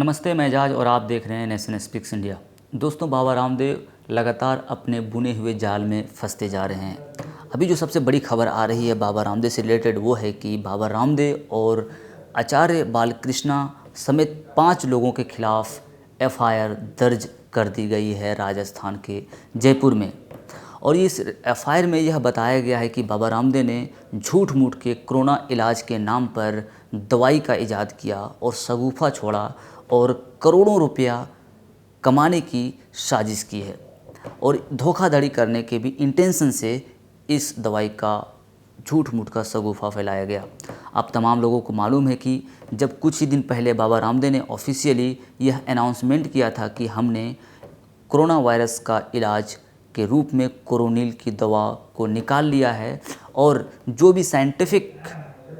नमस्ते, मैं एजाज और आप देख रहे हैं नेशन स्पीक्स इंडिया। दोस्तों, बाबा रामदेव लगातार अपने बुने हुए जाल में फंसते जा रहे हैं। अभी जो सबसे बड़ी खबर आ रही है बाबा रामदेव से रिलेटेड वो है कि बाबा रामदेव और आचार्य बालकृष्णा समेत 5 लोगों के खिलाफ एफआईआर दर्ज कर दी गई है राजस्थान के जयपुर में। और इस एफआईआर में यह बताया गया है कि बाबा रामदेव ने झूठ मूठ के कोरोना इलाज के नाम पर दवाई का इजाद किया और शगुफा छोड़ा और करोड़ों रुपया कमाने की साजिश की है और धोखाधड़ी करने के भी इंटेंशन से इस दवाई का झूठ मूठ का शगुफा फैलाया गया। आप तमाम लोगों को मालूम है कि जब कुछ ही दिन पहले बाबा रामदेव ने ऑफिशियली यह अनाउंसमेंट किया था कि हमने कोरोना वायरस का इलाज के रूप में कोरोनिल की दवा को निकाल लिया है और जो भी साइंटिफिक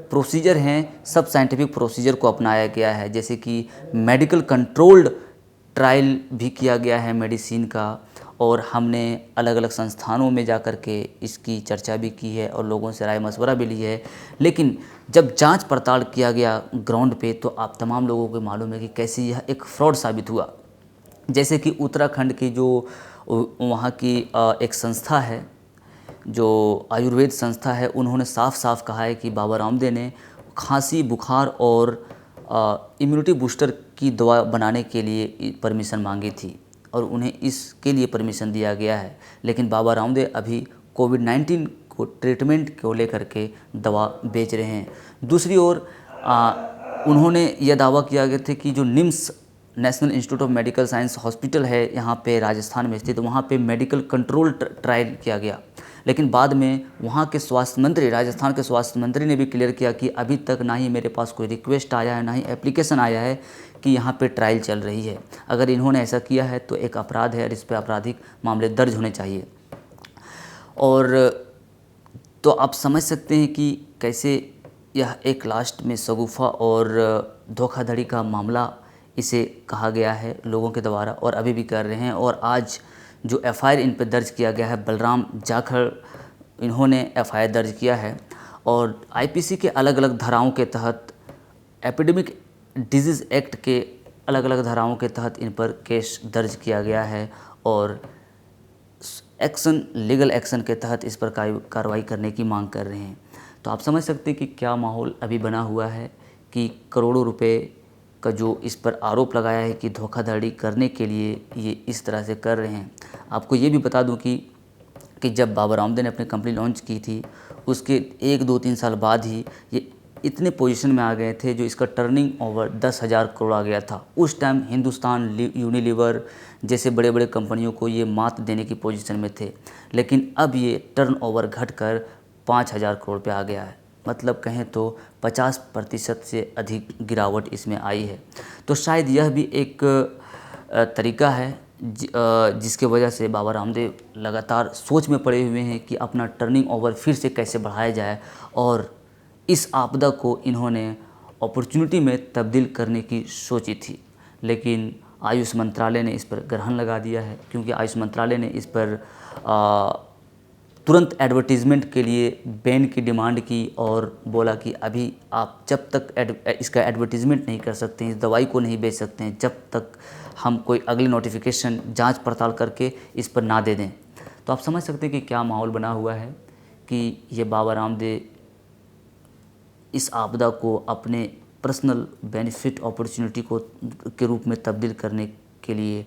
प्रोसीजर हैं सब साइंटिफिक प्रोसीजर को अपनाया गया है, जैसे कि मेडिकल कंट्रोल्ड ट्रायल भी किया गया है मेडिसिन का। और हमने अलग अलग संस्थानों में जा कर के इसकी चर्चा भी की है और लोगों से राय मशवरा भी ली है। लेकिन जब जांच पड़ताल किया गया ग्राउंड पे तो आप तमाम लोगों को मालूम है कि कैसे यह एक फ्रॉड साबित हुआ। जैसे कि उत्तराखंड की जो वहाँ की एक संस्था है, जो आयुर्वेद संस्था है, उन्होंने साफ साफ कहा है कि बाबा रामदेव ने खांसी, बुखार और इम्यूनिटी बूस्टर की दवा बनाने के लिए परमिशन मांगी थी और उन्हें इसके लिए परमिशन दिया गया है। लेकिन बाबा रामदेव अभी कोविड-19 को ट्रीटमेंट को लेकर के दवा बेच रहे हैं। दूसरी ओर उन्होंने यह दावा किया गया था कि जो NIMS national institute of medical science hospital है यहाँ पे राजस्थान में स्थित, वहाँ पे मेडिकल कंट्रोल ट्रायल किया गया। लेकिन बाद में वहाँ के स्वास्थ्य मंत्री, राजस्थान के स्वास्थ्य मंत्री ने भी क्लियर किया कि अभी तक ना ही मेरे पास कोई रिक्वेस्ट आया है, ना ही एप्लीकेशन आया है कि यहाँ पे ट्रायल चल रही है। अगर इन्होंने ऐसा किया है तो एक अपराध है और इस पर आपराधिक मामले दर्ज होने चाहिए। और तो आप समझ सकते हैं कि कैसे यह एक लास्ट में शगुफा और धोखाधड़ी का मामला इसे कहा गया है लोगों के द्वारा और अभी भी कर रहे हैं। और आज जो एफआईआर इन पर दर्ज किया गया है, बलराम जाखड़ इन्होंने एफआईआर दर्ज किया है और आईपीसी के अलग अलग धाराओं के तहत, एपिडेमिक डिजीज़ एक्ट के अलग अलग धाराओं के तहत इन पर केस दर्ज किया गया है और लीगल एक्शन के तहत इस पर कार्रवाई करने की मांग कर रहे हैं। तो आप समझ सकते हैं कि क्या माहौल अभी बना हुआ है कि करोड़ों रुपए का जो इस पर आरोप लगाया है कि धोखाधड़ी करने के लिए ये इस तरह से कर रहे हैं। आपको ये भी बता दूं कि जब बाबा रामदेव ने अपनी कंपनी लॉन्च की थी उसके 1-2-3 साल बाद ही ये इतने पोजीशन में आ गए थे जो इसका टर्निंग ओवर 10,000 करोड़ आ गया था। उस टाइम हिंदुस्तान यूनिलीवर जैसे बड़े बड़े कंपनियों को ये मात देने की पोजीशन में थे, लेकिन अब ये टर्न ओवर घट कर 5,000 करोड़ पे आ गया है। मतलब कहें तो 50% से अधिक गिरावट इसमें आई है। तो शायद यह भी एक तरीका है जिसके वजह से बाबा रामदेव लगातार सोच में पड़े हुए हैं कि अपना टर्निंग ओवर फिर से कैसे बढ़ाया जाए और इस आपदा को इन्होंने अपॉर्चुनिटी में तब्दील करने की सोची थी। लेकिन आयुष मंत्रालय ने इस पर ग्रहण लगा दिया है, क्योंकि आयुष मंत्रालय ने इस पर तुरंत एडवर्टीज़मेंट के लिए बैन की डिमांड की और बोला कि अभी आप जब तक इसका एडवर्टीज़मेंट नहीं कर सकते हैं, इस दवाई को नहीं बेच सकते हैं, जब तक हम कोई अगली नोटिफिकेशन जांच पड़ताल करके इस पर ना दे दें। तो आप समझ सकते हैं कि क्या माहौल बना हुआ है कि ये बाबा रामदेव इस आपदा को अपने पर्सनल बेनिफिट अपॉर्चुनिटी के रूप में तब्दील करने के लिए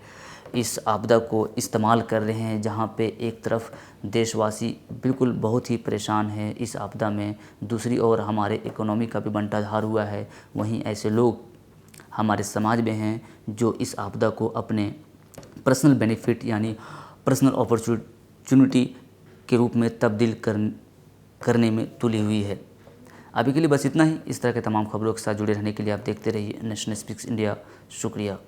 इस आपदा को इस्तेमाल कर रहे हैं, जहां पे एक तरफ देशवासी बिल्कुल बहुत ही परेशान है इस आपदा में, दूसरी ओर हमारे इकोनॉमी का भी बंटाधार हुआ है। वहीं ऐसे लोग हमारे समाज में हैं जो इस आपदा को अपने पर्सनल बेनिफिट यानी पर्सनल अपॉर्चुनिटी के रूप में तब्दील करने में तुली हुई है। अभी के लिए बस इतना ही। इस तरह के तमाम खबरों के साथ जुड़े रहने के लिए आप देखते रहिए नेशन स्पीक्स इंडिया। शुक्रिया।